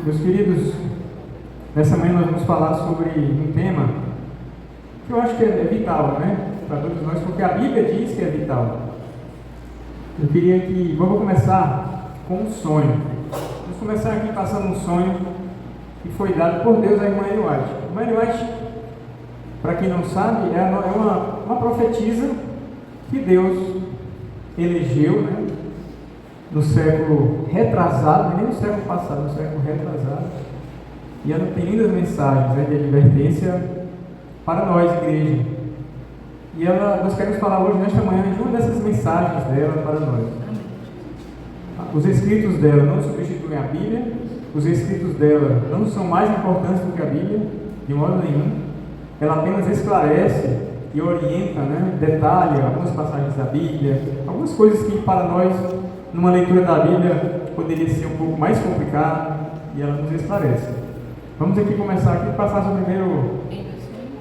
Meus queridos, nessa manhã nós vamos falar sobre um tema que eu acho que é vital, né, para todos nós, porque a Bíblia diz que é vital. Vamos começar com um sonho. Vamos começar aqui passando um sonho que foi dado por Deus à irmã Ellen White. A irmã Ellen White, para quem não sabe, é uma profetisa que Deus elegeu, né, no século retrasado, nem no século passado, no século retrasado. E ela tem lindas mensagens, né, de advertência para nós, igreja. E nós queremos falar hoje, nesta manhã, de uma dessas mensagens dela para nós. Os escritos dela não substituem a Bíblia, os escritos dela não são mais importantes do que a Bíblia, de modo nenhum. Ela apenas esclarece e orienta, né, detalha algumas passagens da Bíblia, algumas coisas que para nós, numa leitura da Bíblia, poderia ser um pouco mais complicado, e ela nos esclarece. Vamos aqui começar aqui, passar sobre o primeiro.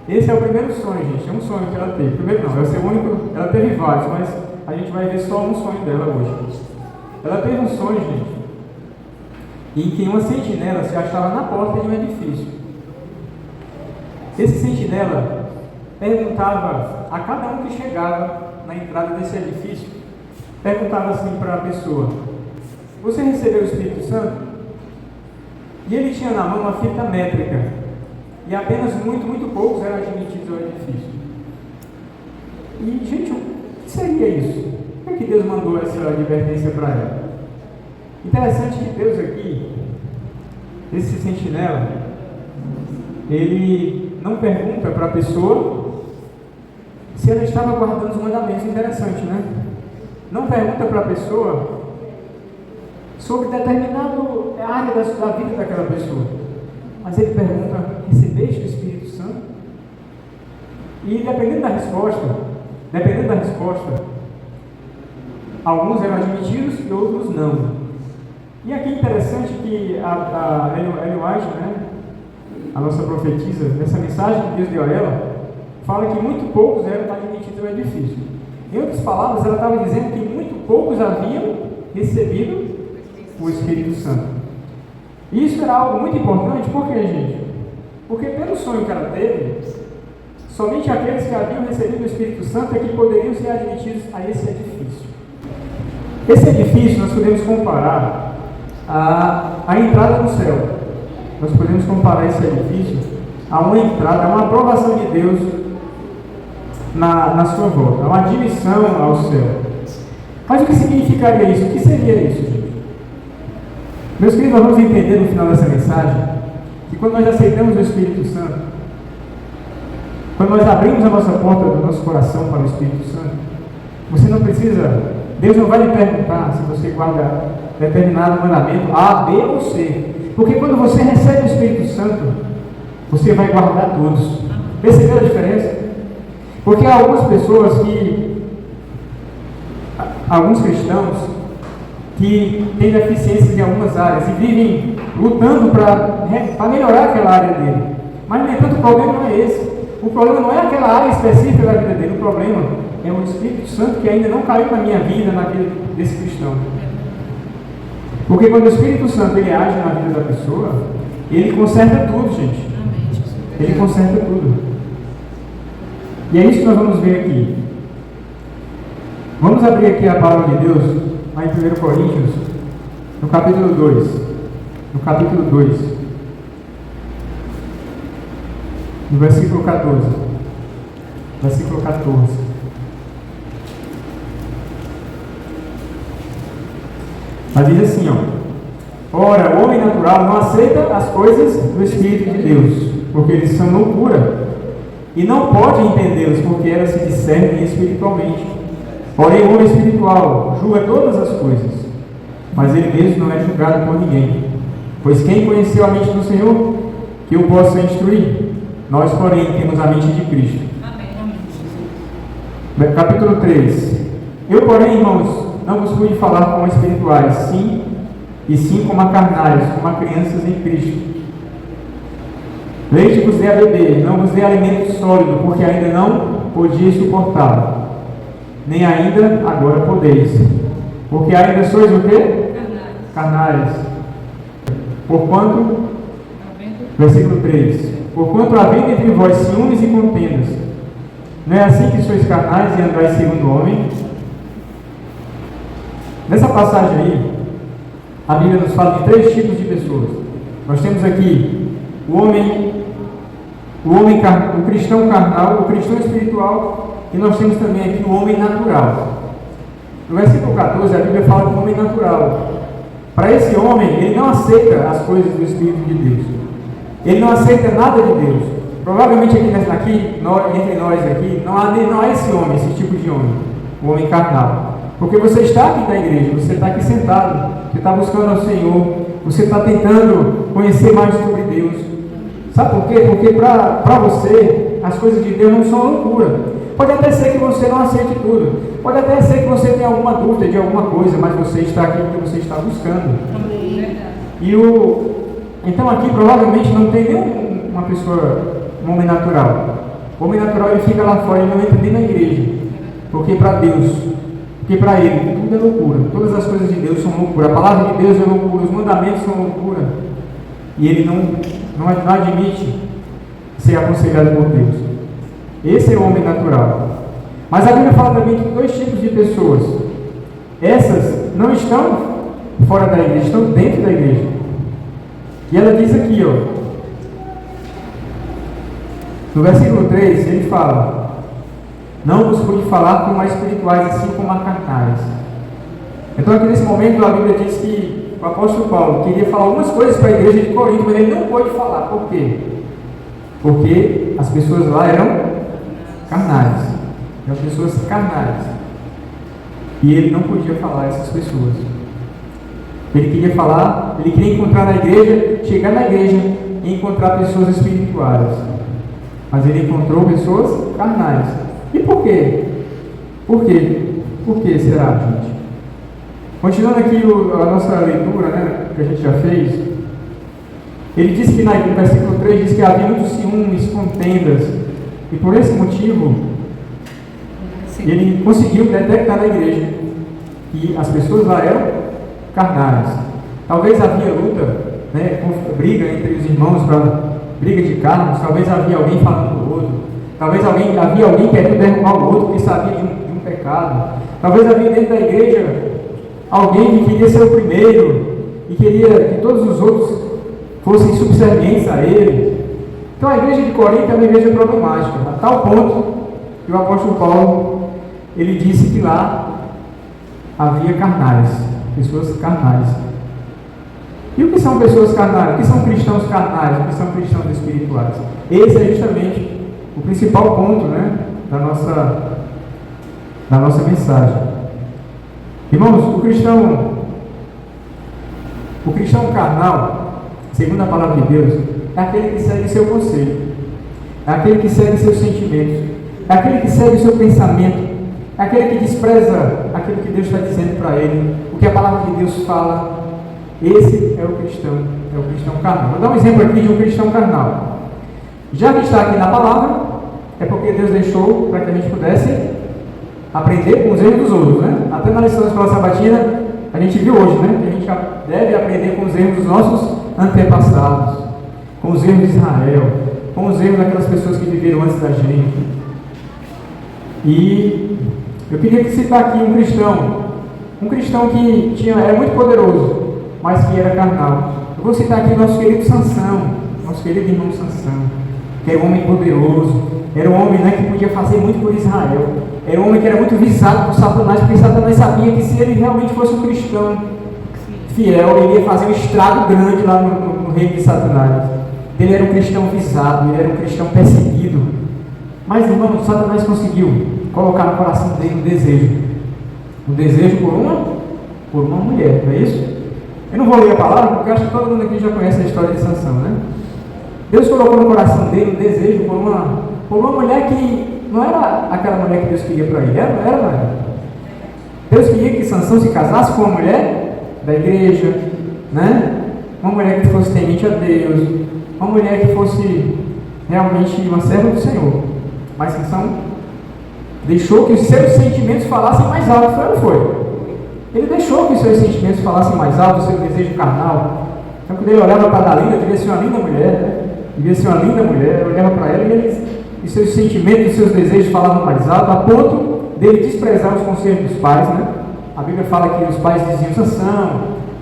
Esse é o primeiro sonho, gente, é um sonho que ela teve. Primeiro não, vai ser o único, ela teve vários, mas a gente vai ver só um sonho dela hoje. Ela teve um sonho, gente, em que uma sentinela se achava na porta de um edifício. Esse sentinela perguntava a cada um que chegava na entrada desse edifício, perguntava assim para a pessoa: você recebeu o Espírito Santo? E ele tinha na mão uma fita métrica, e apenas muito poucos eram admitidos ao edifício. E, gente, o que seria isso? Por que Deus mandou essa advertência para ela? Interessante que Deus aqui, esse sentinela, ele não pergunta para a pessoa se ela estava guardando os mandamentos. Interessante, né? Não pergunta para a pessoa sobre determinada área da vida daquela pessoa, mas ele pergunta: recebeste o Espírito Santo? E dependendo da resposta, alguns eram admitidos e outros não. E aqui é interessante que a Ellen White, né, a nossa profetisa, nessa mensagem que Deus deu a ela, fala que muito poucos eram admitidos ao edifício. Em outras palavras, ela estava dizendo que muito poucos haviam recebido o Espírito Santo. E isso era algo muito importante. Por quê, gente? Porque pelo sonho que ela teve, somente aqueles que haviam recebido o Espírito Santo é que poderiam ser admitidos a esse edifício. Esse edifício nós podemos comparar a entrada no céu. Nós podemos comparar esse edifício a uma entrada, a uma aprovação de Deus na sua volta, a uma admissão ao céu. Mas o que significaria isso? O que seria isso, gente? Meus queridos, nós vamos entender no final dessa mensagem que quando nós aceitamos o Espírito Santo, quando nós abrimos a nossa porta do nosso coração para o Espírito Santo, você não precisa, Deus não vai lhe perguntar se você guarda determinado mandamento A, B ou C, porque quando você recebe o Espírito Santo, você vai guardar todos. Percebeu a diferença? Porque há alguns cristãos que têm deficiências em algumas áreas e vivem lutando para melhorar aquela área dele. Mas, no entanto, o problema não é esse. O problema não é aquela área específica da vida dele. O problema é o Espírito Santo que ainda não caiu na minha vida, na vida desse cristão. Porque quando o Espírito Santo ele age na vida da pessoa, ele conserta tudo, gente. Ele conserta tudo. E é isso que nós vamos ver aqui. Vamos abrir aqui a palavra de Deus, lá em 1 Coríntios, no capítulo 2. No capítulo 2. No versículo 14. Versículo 14. Mas diz assim, ó: ora, o homem natural não aceita as coisas do Espírito de Deus, porque eles são loucura, e não pode entendê-los, porque elas se discernem espiritualmente. Porém, o homem espiritual julga todas as coisas, mas ele mesmo não é julgado por ninguém. Pois quem conheceu a mente do Senhor, que o possa instruir? Nós, porém, temos a mente de Cristo. Amém. Capítulo 3. Eu, porém, irmãos, não vos pude falar como espirituais, sim como a carnais, como a crianças em Cristo. Leite vos dê a beber, não vos dê alimento sólido, porque ainda não podiais suportá-lo, nem ainda agora podeis, porque ainda sois o quê? Carnais. Porquanto, versículo 3, porquanto havendo entre vós ciúmes e contendas, não é assim que sois carnais e andais segundo o homem? Nessa passagem aí, a Bíblia nos fala de 3 tipos de pessoas. Nós temos aqui o cristão carnal, o cristão espiritual, e nós temos também aqui o homem natural. No versículo 14, a Bíblia fala do homem natural. Para esse homem, ele não aceita as coisas do Espírito de Deus. Ele não aceita nada de Deus. Provavelmente aqui entre nós aqui, não há esse homem, esse tipo de homem, o homem carnal. Porque você está aqui na igreja, você está aqui sentado, você está buscando ao Senhor, você está tentando conhecer mais sobre Deus. Sabe por quê? Porque para você, as coisas de Deus não são loucura. Pode até ser que você não aceite tudo. Pode até ser que você tenha alguma dúvida de alguma coisa, mas você está aqui porque você está buscando. Então aqui provavelmente não tem nenhuma pessoa, um homem natural. O homem natural ele fica lá fora, ele não entra nem na igreja. Porque para Deus, porque para ele, tudo é loucura. Todas as coisas de Deus são loucura. A palavra de Deus é loucura, os mandamentos são loucura. E ele não admite ser aconselhado por Deus. Esse é o homem natural. Mas a Bíblia fala também de 2 tipos de pessoas. Essas não estão fora da igreja, estão dentro da igreja. E ela diz aqui, no versículo 3, ele fala: não vos pude falar como a espirituais, assim como a carnais. Então aqui nesse momento a Bíblia diz que o apóstolo Paulo queria falar algumas coisas para a igreja de Corinto, mas ele não pôde falar. Por quê? Porque as pessoas lá eram carnais. Eram pessoas carnais. E ele não podia falar a essas pessoas. Ele queria falar, ele queria encontrar na igreja, chegar na igreja e encontrar pessoas espirituais. Mas ele encontrou pessoas carnais. E por quê? Por quê? Por que será, gente? Continuando aqui a nossa leitura, que a gente já fez, ele diz que no versículo 3 diz que havia muitos ciúmes, contendas, e por esse motivo ele conseguiu detectar na igreja que as pessoas lá eram carnais. Talvez havia luta, briga entre os irmãos, briga de carros, talvez havia alguém falando do outro, talvez havia alguém querendo derrubar o outro que sabia de um pecado, talvez havia dentro da igreja alguém que queria ser o primeiro e queria que todos os outros fossem subservientes a ele. Então a igreja de Corinto é uma igreja problemática, a tal ponto que o apóstolo Paulo ele disse que lá havia carnais, pessoas carnais. E o que são pessoas carnais? O que são cristãos carnais? O que são cristãos espirituais? Esse é justamente o principal ponto, da nossa mensagem. Irmãos, o cristão carnal, segundo a palavra de Deus, é aquele que segue seu conselho, é aquele que segue seus sentimentos, é aquele que segue seu pensamento, é aquele que despreza aquilo que Deus está dizendo para ele, o que a palavra de Deus fala. Esse é o cristão carnal. Vou dar um exemplo aqui de um cristão carnal. Já que está aqui na palavra, é porque Deus deixou para que a gente pudesse aprender com os erros dos outros, Até na lição da escola sabatina, a gente viu hoje, que a gente deve aprender com os erros dos nossos antepassados, com os erros de Israel, com os erros daquelas pessoas que viveram antes da gente. E eu queria citar aqui um cristão que era muito poderoso, mas que era carnal. Eu vou citar aqui nosso querido Sansão, nosso querido irmão Sansão, que era um homem poderoso, era um homem que podia fazer muito por Israel, era um homem que era muito visado por Satanás, porque Satanás sabia que se ele realmente fosse um cristão fiel, ele ia fazer um estrago grande lá no reino de Satanás. Ele era um cristão visado, ele era um cristão perseguido. Mas, irmão, Satanás conseguiu colocar no coração dele um desejo por uma mulher, não é isso? Eu não vou ler a palavra, porque eu acho que todo mundo aqui já conhece a história de Sansão, Deus colocou no coração dele um desejo por uma mulher que não era aquela mulher que Deus queria para ele, era. Deus queria que Sansão se casasse com uma mulher da igreja, uma mulher que fosse temente a Deus, uma mulher que fosse realmente uma serva do Senhor. Mas Sansão deixou que os seus sentimentos falassem mais alto, foi ou não foi? Ele deixou que os seus sentimentos falassem mais alto, o seu desejo carnal. Então, quando ele olhava para Dalila, devia ser uma linda mulher, né? Devia ser uma linda mulher, ele olhava para ela e seus sentimentos, seus desejos falavam mais alto, a ponto dele desprezar os conselhos dos pais, né? A Bíblia fala que os pais diziam: Sansão,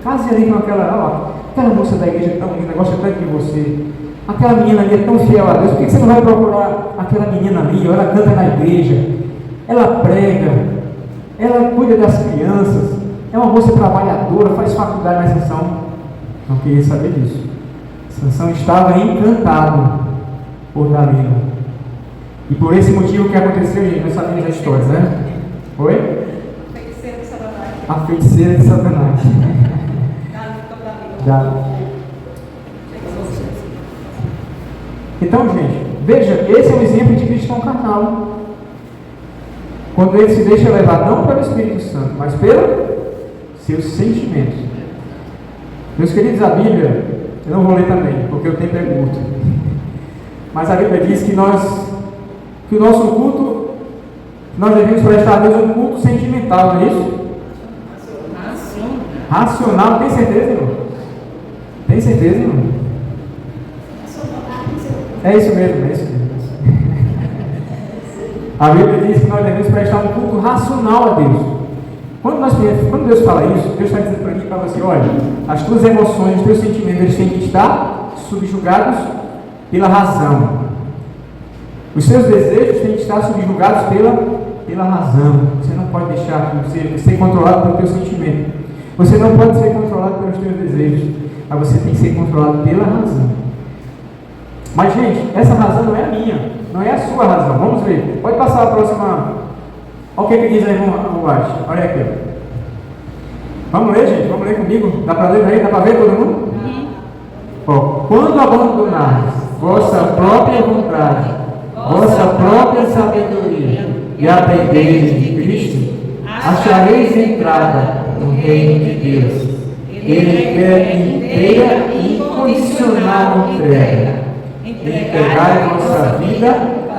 case ali com aquela moça da igreja tão linda, gosta tanto de você. Aquela menina ali é tão fiel a Deus, por que você não vai procurar aquela menina ali? Ela canta na igreja, ela prega, ela cuida das crianças, é uma moça trabalhadora, faz faculdade, mas Sansão não queria saber disso. Sansão estava encantado por Dalila. E por esse motivo que aconteceu, gente, nós sabemos a história, né? Oi? Feiticeira de Satanás. A feiticeira de Satanás. Então, gente, veja, esse é um exemplo de cristão carnal. Quando ele se deixa levar não pelo Espírito Santo, mas pelos seus sentimentos. Meus queridos, a Bíblia, eu não vou ler também, porque o tempo é curto. Mas a Bíblia diz que o nosso culto, nós devemos prestar a Deus um culto sentimental, não é isso? Racional, tem certeza, irmão? Tem certeza, irmão? É isso mesmo, é isso mesmo. A Bíblia diz que nós devemos prestar um culto racional a Deus. Quando Deus fala isso, Deus está dizendo para mim e para você: olha, as tuas emoções, os teus sentimentos, eles têm que estar subjugados pela razão. Os seus desejos têm que estar subjugados pela razão. Você não pode deixar você ser controlado pelo teu sentimento. Você não pode ser controlado pelos teus desejos, mas você tem que ser controlado pela razão. Mas, gente, essa razão não é a minha, não é a sua razão. Vamos ver. Pode passar a próxima. Olha o que diz aí, irmão Baixo. Olha aqui. Vamos ler, gente? Vamos ler comigo? Dá para ler aí? Dá para ver todo mundo? Ó, quando abandonar vossa própria vontade, vossa própria sabedoria e aprendereis de Cristo, achareis entrada no reino de Deus. Ele quer inteira e incondicional entrega. Entregai vossa vida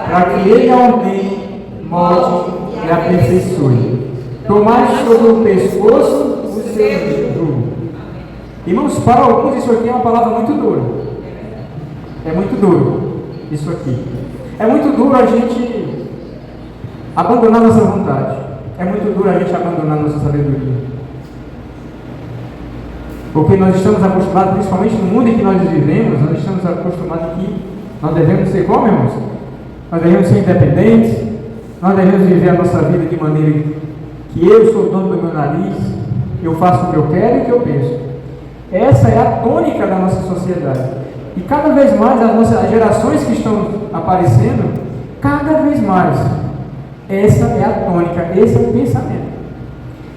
para que Ele ordene, molde e aperfeiçoe. Tomai sobre o pescoço o seu jugo. Irmãos, para alguns isso aqui é uma palavra muito dura. É muito duro isso aqui. É muito duro a gente abandonar nossa vontade. É muito duro a gente abandonar nossa sabedoria. Porque nós estamos acostumados, principalmente no mundo em que nós vivemos, nós estamos acostumados que nós devemos ser como, irmãos? Nós devemos ser independentes, nós devemos viver a nossa vida de maneira que eu sou dono do meu nariz, eu faço o que eu quero e o que eu penso. Essa é a tônica da nossa sociedade. E cada vez mais as gerações que estão aparecendo, cada vez mais, essa é a tônica, esse é o pensamento.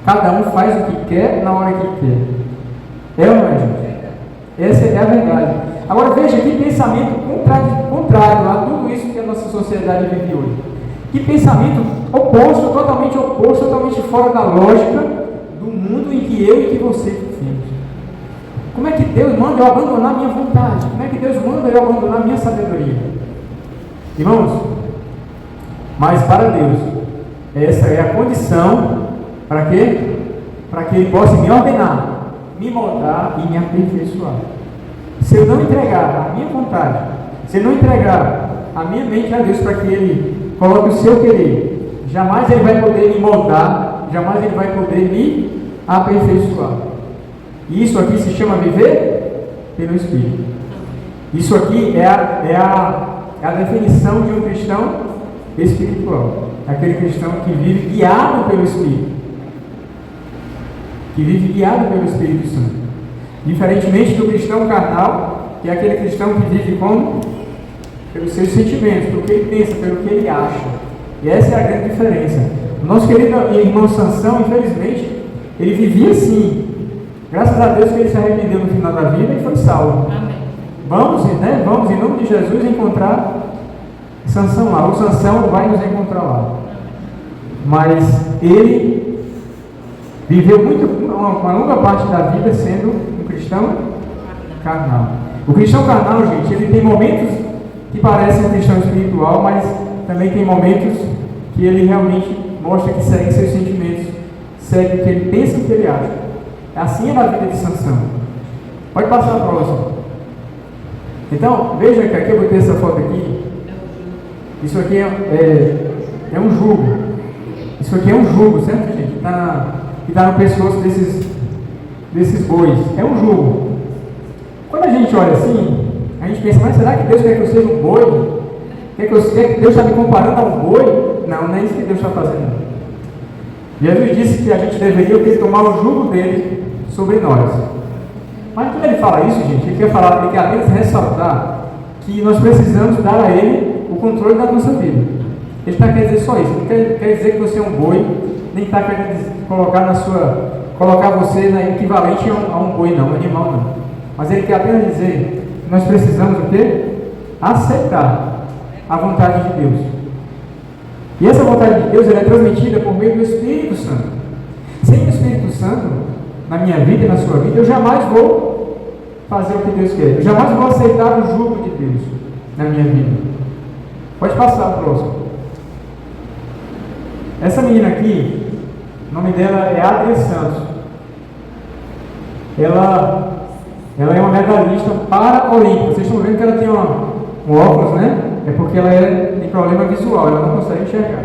Cada um faz o que quer na hora que quer. É ou não é, gente? Essa é a verdade. Agora veja que pensamento contrário a tudo isso que a nossa sociedade vive hoje. Que pensamento oposto, totalmente fora da lógica do mundo em que eu e que você vivemos. Como é que Deus manda eu abandonar minha vontade? Como é que Deus manda eu abandonar minha sabedoria? Irmãos, mas para Deus, essa é a condição para quê? Para que Ele possa me ordenar, me moldar e me aperfeiçoar. Se eu não entregar a minha vontade, se eu não entregar a minha mente a Deus para que Ele coloque o seu querer, jamais Ele vai poder me moldar, jamais Ele vai poder me aperfeiçoar. E isso aqui se chama viver pelo Espírito. Isso aqui é a definição de um cristão espiritual. Aquele cristão que vive guiado pelo Espírito. Que vive guiado pelo Espírito Santo. Diferentemente do cristão carnal, que é aquele cristão que vive como? Pelos seus sentimentos, pelo que ele pensa, pelo que ele acha. E essa é a grande diferença. O nosso querido irmão Sansão, infelizmente, ele vivia assim. Graças a Deus que ele se arrependeu no final da vida e foi salvo. Amém. Vamos, em nome de Jesus, encontrar Sansão lá. O Sansão vai nos encontrar lá. Mas ele viveu uma longa parte da vida sendo um cristão carnal. O cristão carnal, gente, ele tem momentos que parecem um cristão espiritual, mas também tem momentos que ele realmente mostra que segue seus sentimentos, segue o que ele pensa e o que ele acha. Assim é na vida de Sansão. Pode passar a próxima. Então, veja que aqui eu botei essa foto aqui. Isso aqui é um jugo. Isso aqui é um jugo, certo, gente? Que está no pescoço desses bois. É um jugo. Quando a gente olha assim, a gente pensa, mas será que Deus quer que eu seja um boi? Quer que Deus está me comparando a um boi? Não, não é isso que Deus está fazendo. Jesus disse que a gente deveria tomar o jugo dele sobre nós. Mas quando ele fala isso, gente, ele quer apenas ressaltar que nós precisamos dar a ele o controle da nossa vida. Ele está querendo dizer só isso. Não quer dizer que você é um boi, nem está querendo colocar você equivalente a um boi, não, um animal, não. Mas ele quer apenas dizer que nós precisamos o quê? Aceitar a vontade de Deus. E essa vontade de Deus ela é transmitida por meio do Espírito Santo. Sem o Espírito Santo, na minha vida e na sua vida, eu jamais vou fazer o que Deus quer. Eu jamais vou aceitar o jugo de Deus na minha vida. Pode passar o próximo. Essa menina aqui, o nome dela é Adria Santos. Ela é uma medalhista paralímpica. Vocês estão vendo que ela tem um óculos, né? É porque ela tem problema visual, ela não consegue enxergar.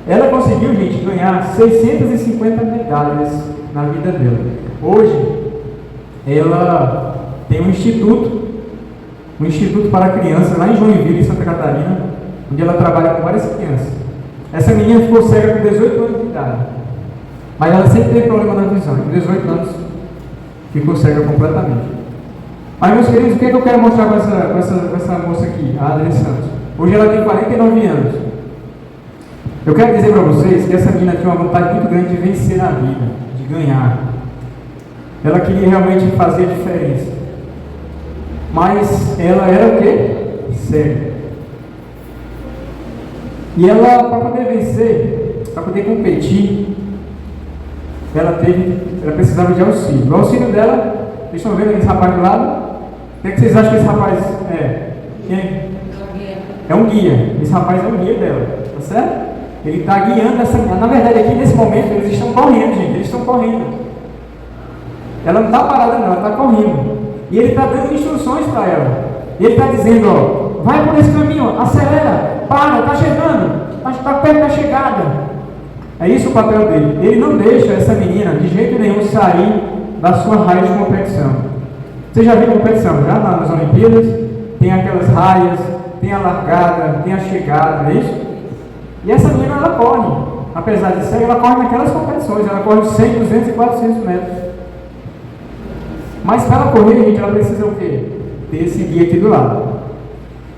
Ela conseguiu, gente, ganhar 650 medalhas na vida dela. Hoje, ela tem um instituto para crianças lá em Joinville, em Santa Catarina, onde ela trabalha com várias crianças. Essa menina ficou cega com 18 anos de idade, mas ela sempre teve problema na visão. Com 18 anos, ficou cega completamente. Mas, meus queridos, o que eu quero mostrar com essa moça aqui, a Adria Santos? Hoje ela tem 49 anos. Eu quero dizer para vocês que essa menina tinha uma vontade muito grande de vencer na vida, de ganhar. Ela queria realmente fazer a diferença. Mas ela era o quê? Cega. E ela, para poder vencer, para poder competir, ela precisava de auxílio. O auxílio dela, vocês estão vendo esse rapaz do lado? O que vocês acham que esse rapaz é? Quem? É um guia. Esse rapaz é um guia dela, tá certo? Ele está guiando essa menina. Na verdade, aqui nesse momento, eles estão correndo, gente. Eles estão correndo. Ela não está parada, não. Ela está correndo. E ele está dando instruções para ela. E ele está dizendo, ó, vai por esse caminho, ó, acelera, para, está chegando, está perto da chegada. É isso o papel dele. Ele não deixa essa menina, de jeito nenhum, sair da sua raia de competição. Você já viu competição? Já nas Olimpíadas? Tem aquelas raias, tem a largada, tem a chegada, não é isso? E essa menina, ela corre. Apesar de cega, ela corre naquelas competições. Ela corre 100, 200 e 400 metros. Mas para ela correr, gente, ela precisa o quê? Ter esse guia aqui do lado.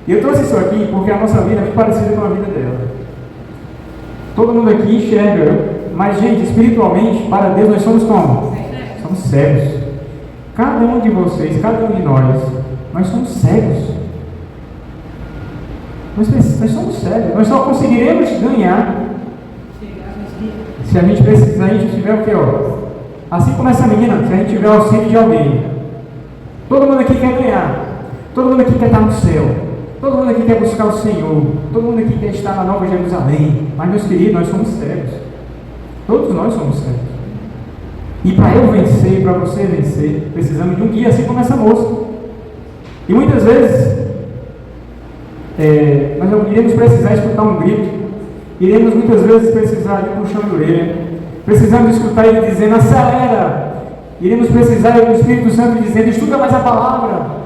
E eu trouxe isso aqui porque a nossa vida é muito parecida com a vida dela. Todo mundo aqui enxerga, mas, gente, espiritualmente, para Deus, nós somos como? Somos cegos. Cada um de vocês, cada um de nós somos cegos. Nós somos cegos. Nós só conseguiremos ganhar se a gente precisar, a gente tiver o quê? Assim como essa menina, se a gente tiver o auxílio de alguém. Todo mundo aqui quer ganhar. Todo mundo aqui quer estar no céu. Todo mundo aqui quer buscar o Senhor. Todo mundo aqui quer estar na Nova Jerusalém. Mas, meus queridos, nós somos cegos. Todos nós somos cegos. E para eu vencer, para você vencer, precisamos de um guia, assim como essa moça. E muitas vezes, nós iremos precisar escutar um grito. Iremos muitas vezes precisar de um puxão de orelha. Precisamos escutar ele dizendo, acelera. Iremos precisar do Espírito Santo dizendo, estuda mais a palavra.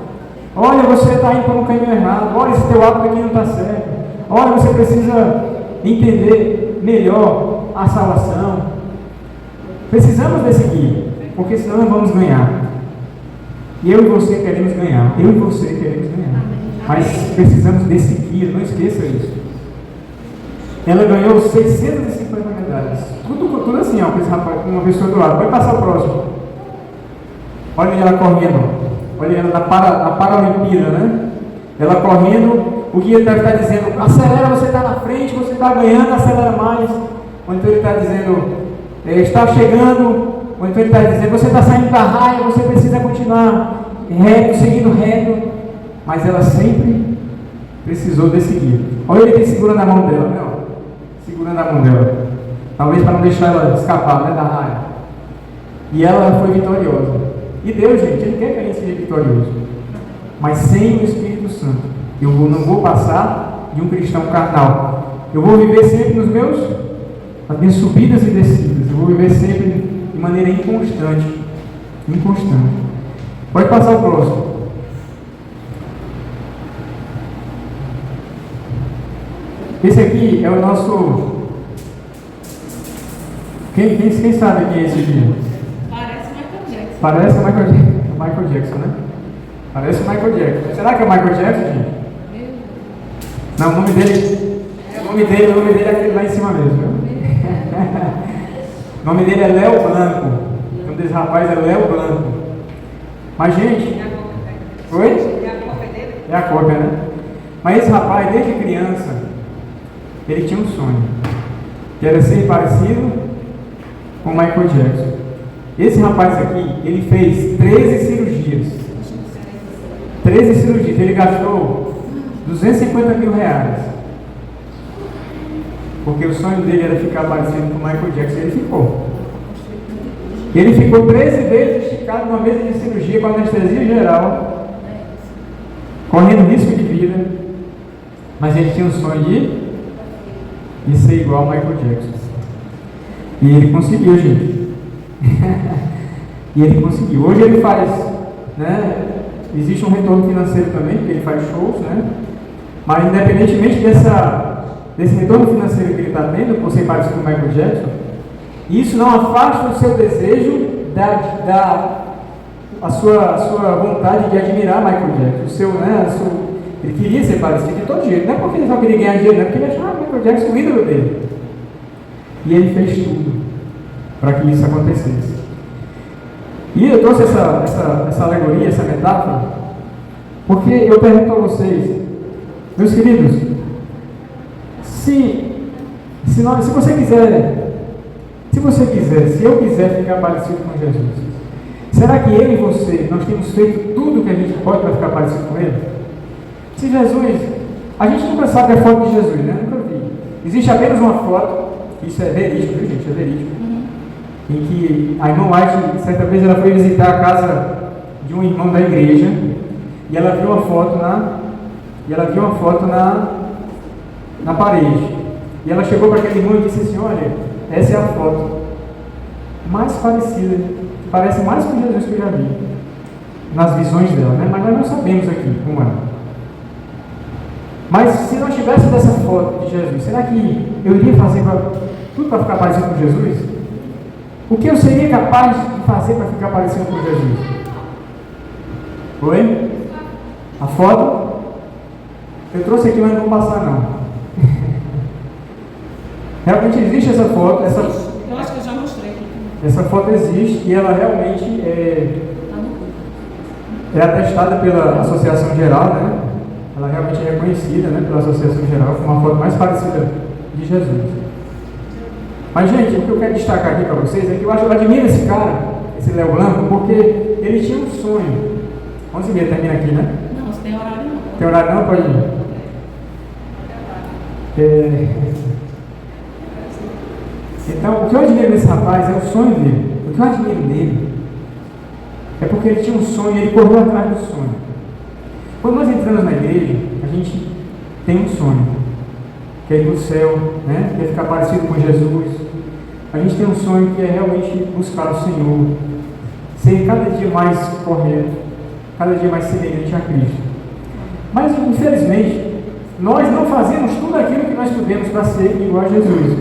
Olha, você está indo por um caminho errado. Olha, esse teu hábito aqui não está certo. Olha, você precisa entender melhor a salvação. Precisamos desse guia, porque senão não vamos ganhar. E eu e você queremos ganhar. Eu e você queremos ganhar. Mas precisamos desse guia, não esqueça isso. Ela ganhou 650 medalhas. Tudo assim, ó, com esse rapaz, com uma pessoa do lado. Vai passar o próximo. Olha ela correndo. Olha ela na Paralimpíada, né? Ela correndo, o guia deve estar dizendo, acelera, você está na frente, você está ganhando, acelera mais. Ou então ele está dizendo, está chegando, ou então ele está dizendo, você está saindo da raia, você precisa continuar reto, seguindo reto. Mas ela sempre precisou desse guia. Olha ele aqui segurando a mão dela, né? Segurando a mão dela. Talvez para não deixar ela escapar, né, da raia. E ela foi vitoriosa. E Deus, gente, Ele quer que a gente seja vitorioso. Mas sem o Espírito Santo, eu não vou passar de um cristão carnal. Eu vou viver sempre nas minhas subidas e descidas. Eu vou viver sempre de maneira inconstante. Inconstante. Pode passar o próximo. Esse aqui é o nosso... Quem sabe quem é esse aqui? Parece Michael Jackson. Parece Michael Jackson, né? Parece o Michael Jackson. Será que é o Michael Jackson, gente? Não, o nome dele é aquele lá em cima mesmo, viu? O nome dele é Léo Blanco. O nome desse rapaz é Léo Blanco. Mas, gente... Oi? É a cópia, né? Mas esse rapaz, desde criança, ele tinha um sonho. Que era ser parecido com o Michael Jackson. Esse rapaz aqui, ele fez 13 cirurgias. 13 cirurgias. Ele gastou 250 mil reais. Porque o sonho dele era ficar parecido com o Michael Jackson. Ele ficou. Ele ficou 13 vezes esticado numa mesa de cirurgia com anestesia geral, correndo risco de vida. Mas ele tinha um sonho de ser igual ao Michael Jackson. E ele conseguiu, gente. E ele conseguiu. Hoje ele faz, né? Existe um retorno financeiro também, porque ele faz shows, né? Mas independentemente desse retorno financeiro que ele está tendo, por ser parecido com o Michael Jackson, isso não afasta o seu desejo, a sua vontade de admirar Michael Jackson. Ele queria ser parecido de todo jeito. Não é porque ele só queria ganhar dinheiro, não é porque ele achava Michael Jackson o ídolo dele. E ele fez tudo para que isso acontecesse. E eu trouxe essa alegoria, essa metáfora, porque eu pergunto a vocês, meus queridos, se eu quiser ficar parecido com Jesus, será que eu e você, nós temos feito tudo o que a gente pode para ficar parecido com Ele? Se Jesus, a gente nunca sabe a foto de Jesus, né? Nunca vi. Existe apenas uma foto, isso é verídico, viu, gente? É verídico. Em que a irmã White, certa vez, ela foi visitar a casa de um irmão da igreja e ela viu uma foto na parede. E ela chegou para aquele irmão e disse assim: olha, essa é a foto mais parecida, parece mais com Jesus que eu já vi nas visões dela, né? Mas nós não sabemos aqui como é. Mas se não tivesse dessa foto de Jesus, será que eu iria fazer tudo para ficar parecido com Jesus? O que eu seria capaz de fazer para ficar parecido com Jesus? Oi? A foto? Eu trouxe aqui, mas não vou passar não. Realmente existe essa foto. Eu acho que eu já mostrei. Essa foto existe e ela realmente é atestada pela Associação Geral, né? Ela realmente é reconhecida, né, pela Associação Geral como a foto mais parecida de Jesus. Mas, gente, o que eu quero destacar aqui para vocês é que eu admiro esse cara, esse Léo Blanco, porque ele tinha um sonho. 11h30 termina aqui, né? Não, você tem horário não. Tem horário não? Pode ir. Então, o que eu admiro nesse rapaz é o sonho dele. O que eu admiro nele é porque ele tinha um sonho e ele correu atrás do sonho. Quando nós entramos na igreja, a gente tem um sonho, que é ir para o céu, né? Que é ficar parecido com Jesus. A gente tem um sonho que é realmente buscar o Senhor, ser cada dia mais correto, cada dia mais semelhante a Cristo. Mas, infelizmente, nós não fazemos tudo aquilo que nós podemos para ser igual a Jesus.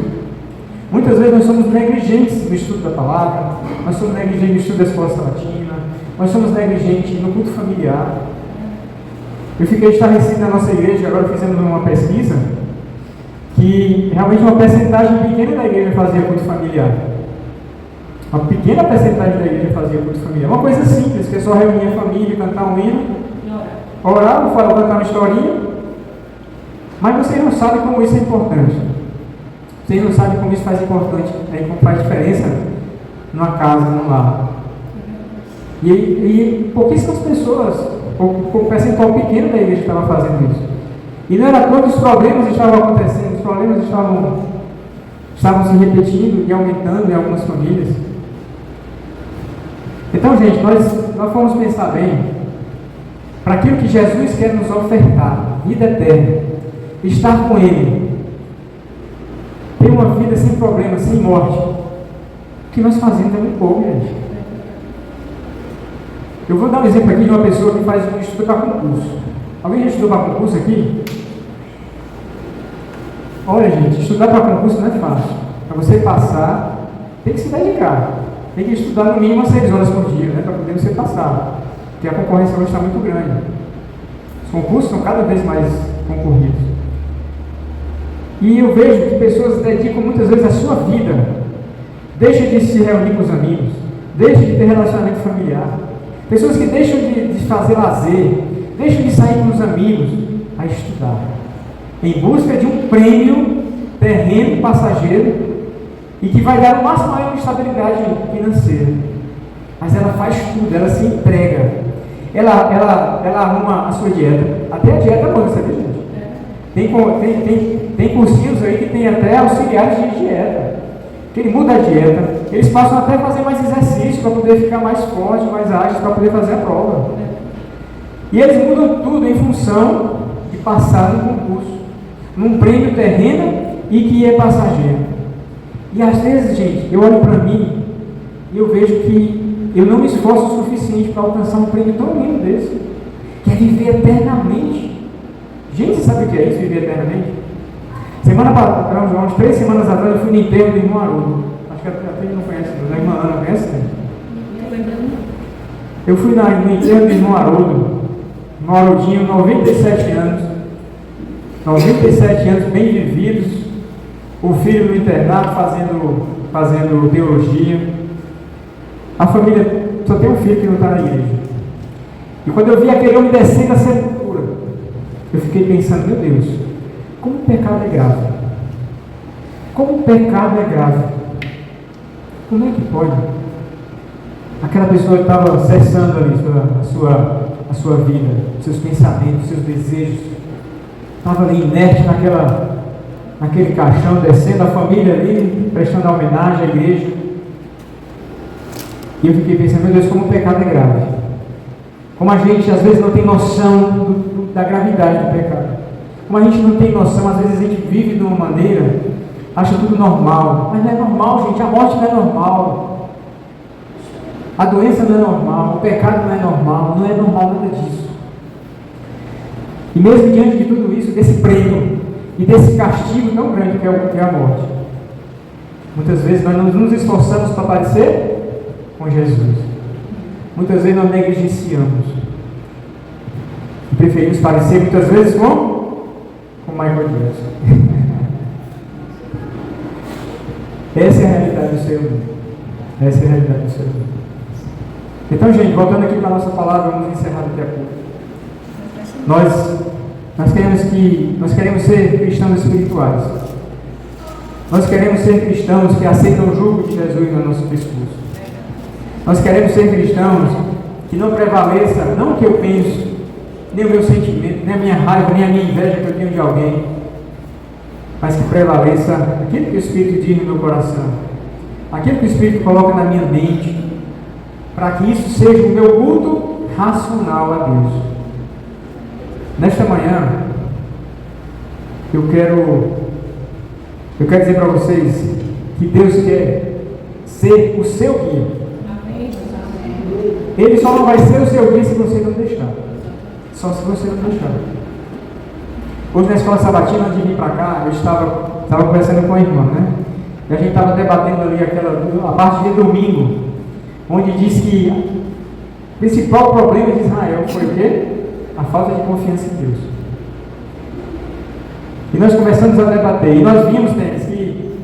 Muitas vezes nós somos negligentes no estudo da palavra, nós somos negligentes no estudo da escola sabatina, nós somos negligentes no culto familiar. Eu fiquei estarrecido na nossa igreja, agora fizemos uma pesquisa, que realmente uma percentagem pequena da igreja fazia culto familiar. Uma pequena percentagem da igreja fazia culto familiar. Uma coisa simples, que é só reunir a família, cantar um hino, orar, cantar uma historinha. Mas vocês não sabem como isso é importante. Vocês não sabem como isso faz diferença numa casa, num lar. E pouquíssimas pessoas, um percentual pequeno da igreja estava fazendo isso. E não era quando os problemas estavam acontecendo, os problemas estavam se repetindo e aumentando em algumas famílias. Então, gente, nós nós formos pensar bem, para aquilo que Jesus quer nos ofertar, vida eterna, estar com Ele, ter uma vida sem problemas, sem morte, o que nós fazemos é muito pouco, gente. Eu vou dar um exemplo aqui de uma pessoa que estuda para concurso. Alguém já estudou para concurso aqui? Olha, gente, estudar para concurso não é fácil. Para você passar, tem que se dedicar. Tem que estudar no mínimo 6 horas por dia, né, para poder você passar. Porque a concorrência hoje está muito grande. Os concursos são cada vez mais concorridos. E eu vejo que pessoas dedicam muitas vezes a sua vida, deixam de se reunir com os amigos, deixam de ter relacionamento familiar, pessoas que deixam de fazer lazer, deixam de sair com os amigos a estudar, em busca de um prêmio terreno, passageiro, e que vai dar o máximo maior estabilidade financeira. Mas ela faz tudo, ela se entrega, ela arruma a sua dieta, até a dieta é boa, sabe, gente? Tem cursinhos aí que tem até auxiliares de dieta, que ele muda a dieta, eles passam até a fazer mais exercício para poder ficar mais forte, mais ágil, para poder fazer a prova. E eles mudam tudo em função de passar no concurso, num prêmio terreno e que é passageiro. E às vezes, gente, eu olho para mim e eu vejo que eu não me esforço o suficiente para alcançar um prêmio tão lindo desse, que é viver eternamente. Gente, você sabe o que é isso, viver eternamente? Semana passada, umas 3 semanas atrás, eu fui no enterro do irmão Haroldo. Acho que até ele não conhece, a irmã Ana conhece? Né? Eu fui no enterro do irmão Haroldo, no Haroldinho, 97 anos. 97 anos bem vividos. O filho no internato fazendo teologia. A família só tem um filho que não está na igreja. E quando eu vi aquele homem descendo a sepultura, eu fiquei pensando, meu Deus, como o pecado é grave. Como o pecado é grave. Como é que pode? Aquela pessoa que estava cessando ali a sua vida, seus pensamentos, seus desejos, estava ali inerte naquele caixão, descendo, a família ali, prestando a homenagem à igreja. E eu fiquei pensando, meu Deus, como o pecado é grave. Como a gente às vezes não tem noção da gravidade do pecado. Como a gente não tem noção, às vezes a gente vive de uma maneira, acha tudo normal. Mas não é normal, gente, a morte não é normal. A doença não é normal, o pecado não é normal nada disso. E mesmo diante de tudo isso, desse prêmio e desse castigo tão grande que é a morte, muitas vezes nós não nos esforçamos para parecer com Jesus. Muitas vezes nós negligenciamos e preferimos parecer muitas vezes com Michael Jackson. Essa é a realidade do ser humano. Essa é a realidade do ser humano. Então, gente, voltando aqui para a nossa palavra, vamos encerrar daqui a pouco. Nós queremos ser cristãos espirituais. Nós queremos ser cristãos que aceitam o jugo de Jesus no nosso discurso. Nós queremos ser cristãos que não prevaleça, não o que eu penso, nem o meu sentimento, nem a minha raiva, nem a minha inveja que eu tenho de alguém, mas que prevaleça aquilo que o Espírito diz no meu coração, aquilo que o Espírito coloca na minha mente, para que isso seja o meu culto racional a Deus. Nesta manhã, eu quero dizer para vocês que Deus quer ser o seu guia. Ele só não vai ser o seu guia se você não deixar. Só se você não deixar. Hoje na escola sabatina, antes de vir para cá, eu estava conversando com a irmã, né? E a gente estava debatendo ali a parte de domingo, onde diz que o principal problema de Israel foi o quê? A falta de confiança em Deus. E nós começamos a debater, e nós vimos, que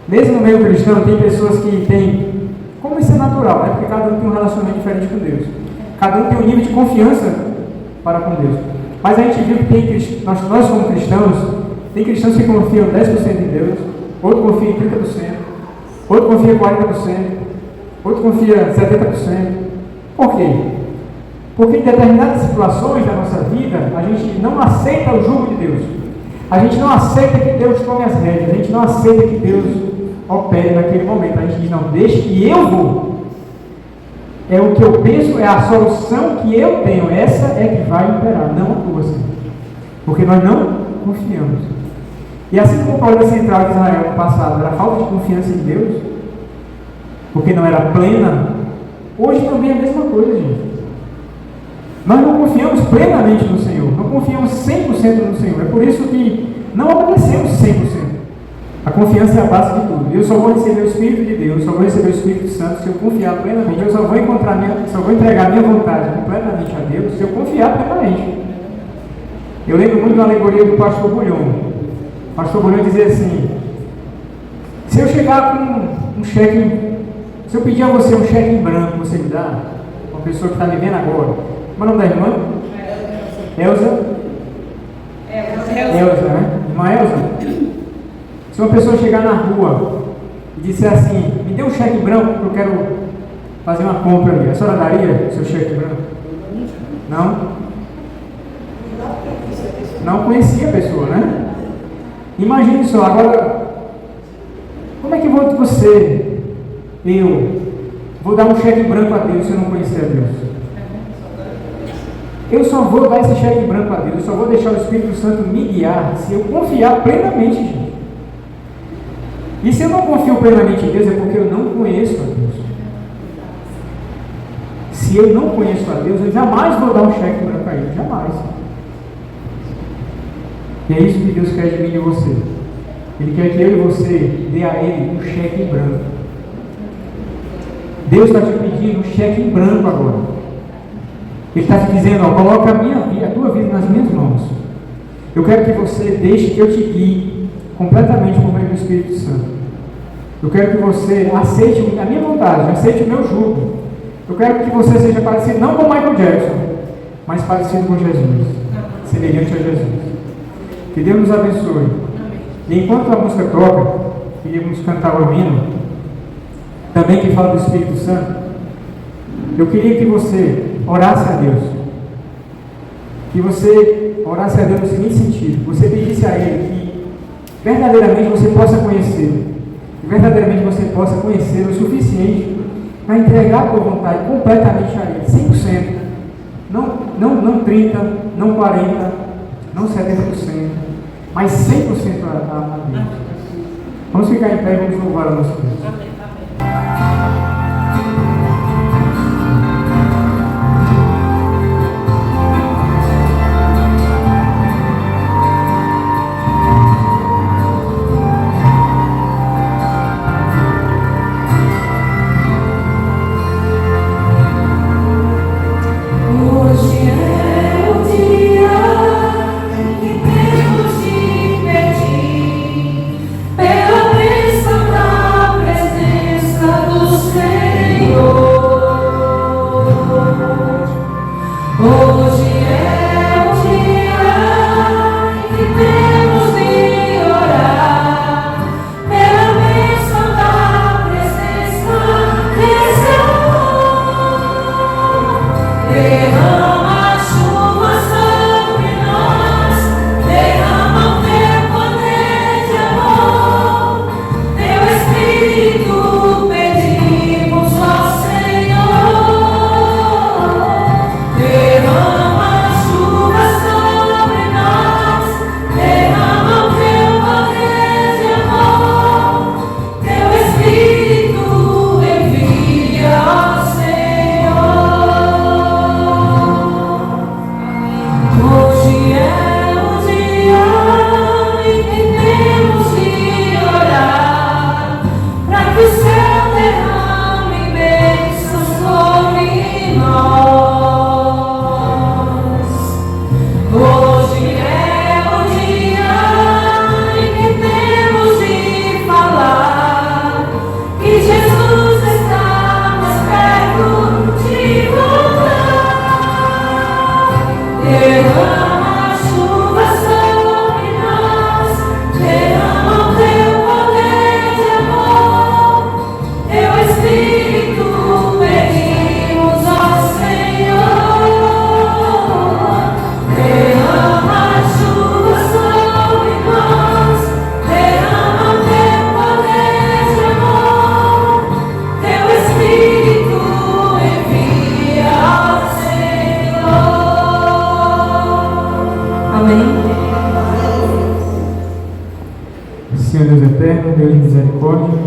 mesmo no meio cristão tem pessoas que têm, como isso é natural, né? Porque cada um tem um relacionamento diferente com Deus. Cada um tem um nível de confiança para com Deus. Mas a gente viu que nós como cristãos, tem cristãos que confiam 10% em Deus, outro confia em 30%, outro confia em 40%, outro confia em 70%. Por quê? Porque em determinadas situações da nossa vida, a gente não aceita o jugo de Deus. A gente não aceita que Deus tome as rédeas. A gente não aceita que Deus opere naquele momento. A gente diz, não, deixe que eu vou. É o que eu penso, é a solução que eu tenho. Essa é que vai imperar, não a tua, Senhor. Porque nós não confiamos. E assim como o problema central de Israel no passado era a falta de confiança em Deus, porque não era plena, hoje também é a mesma coisa, gente. Nós não confiamos plenamente no Senhor, não confiamos 100% no Senhor. É por isso que não obedecemos 100%. A confiança é a base de tudo. Eu só vou receber o Espírito de Deus, só vou receber o Espírito Santo se eu confiar plenamente. Eu só vou entregar minha vontade completamente a Deus se eu confiar plenamente. Eu lembro muito da alegoria do pastor Bulhão. O pastor Bulhão dizia assim: se eu chegar com um cheque, se eu pedir a você um cheque em branco, você me dá? Uma pessoa que está me vendo agora. Como é o nome da irmã? Elza, né? Irmã Elza. Se uma pessoa chegar na rua e disser assim: me dê um cheque branco que eu quero fazer uma compra ali, a senhora daria o seu cheque branco? Não? Não conhecia a pessoa, né? Imagine só, agora, como é que eu vou dar um cheque branco a Deus se eu não conhecer a Deus? Eu só vou dar esse cheque branco a Deus, eu só vou deixar o Espírito Santo me guiar se eu confiar plenamente, gente. E se eu não confio plenamente em Deus, é porque eu não conheço a Deus. Se eu não conheço a Deus, eu jamais vou dar um cheque branco a Ele, jamais. E é isso que Deus quer de mim e de você. Ele quer que eu e você dê a Ele um cheque em branco. Deus está te pedindo um cheque em branco agora. Ele está te dizendo: ó, coloca a tua vida nas minhas mãos. Eu quero que você deixe que eu te guie completamente por meio do Espírito Santo. Eu quero que você aceite a minha vontade, aceite o meu jugo. Eu quero que você seja parecido não com Michael Jackson, mas parecido com Jesus, semelhante a Jesus. Que Deus nos abençoe. E enquanto a música toca, queríamos cantar o hino, também que fala do Espírito Santo. Eu queria que você orasse a Deus. Que você orasse a Deus no seguinte sentido: você pedisse a Ele que verdadeiramente você possa conhecê-lo. Que verdadeiramente você possa conhecê-lo o suficiente para entregar a tua vontade completamente a Ele, 100%. Não 30%, não 40%, não 70%, mas 100% a Deus. Vamos ficar em pé e vamos louvar o nosso Deus. Pela bênção da presença do eterno, Deus de misericórdia,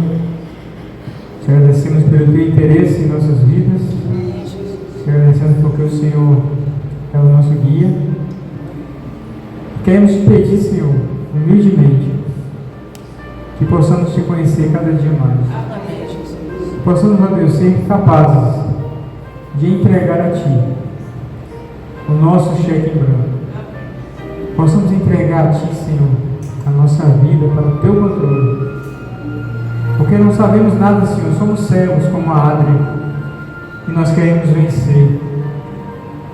te agradecemos pelo teu interesse em nossas vidas, te agradecemos porque o Senhor é o nosso guia. Queremos te pedir, Senhor, humildemente, que possamos te conhecer cada dia mais. Que possamos, ó Deus, ser capazes de entregar a Ti o nosso cheque em branco. Possamos entregar a Ti, Senhor, a nossa vida para o Teu controle. Porque não sabemos nada, Senhor, somos cegos como a Adria e nós queremos vencer.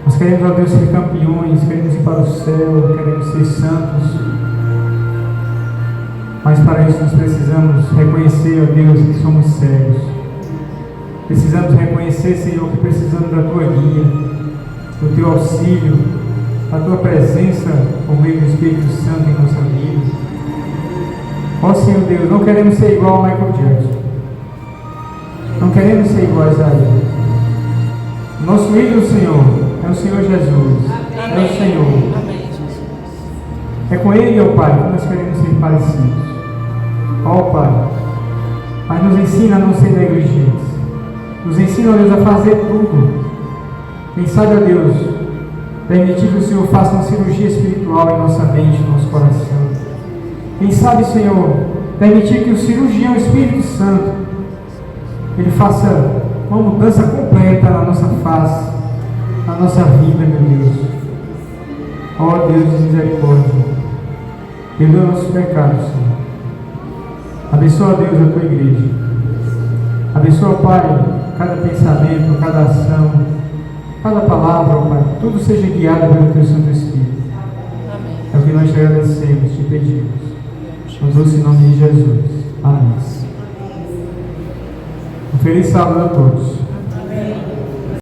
Nós queremos, ó Deus, ser campeões, queremos ir para o céu, queremos ser santos. Mas para isso nós precisamos reconhecer, ó Deus, que somos cegos. Precisamos reconhecer, Senhor, que precisamos da Tua guia, do Teu auxílio, da Tua presença por meio do Espírito Santo em nossa vida. Ó Senhor Deus, não queremos ser igual a Michael Jackson. Não queremos ser iguais a Ele. Nosso ídolo, Senhor, é o Senhor Jesus. É o Senhor. É com Ele, ó Pai, que nós queremos ser parecidos. Ó Pai, mas nos ensina a não ser negligentes. Nos ensina, ó Deus, a fazer tudo. Quem sabe, ó Deus, permitir que o Senhor faça uma cirurgia espiritual em nossa mente, no nosso coração. Quem sabe, Senhor, permitir que o cirurgião Espírito Santo, Ele faça uma mudança completa na nossa face, na nossa vida, meu Deus. Ó Deus de misericórdia, perdoa nossos pecados, Senhor. Abençoa, Deus, a Tua igreja. Abençoa, Pai, cada pensamento, cada ação, cada palavra, Pai, tudo seja guiado pelo Teu Santo Espírito. Amém. É o que nós te agradecemos, te pedimos. No doce nome de Jesus. Amém. Um feliz sábado a todos. Amém.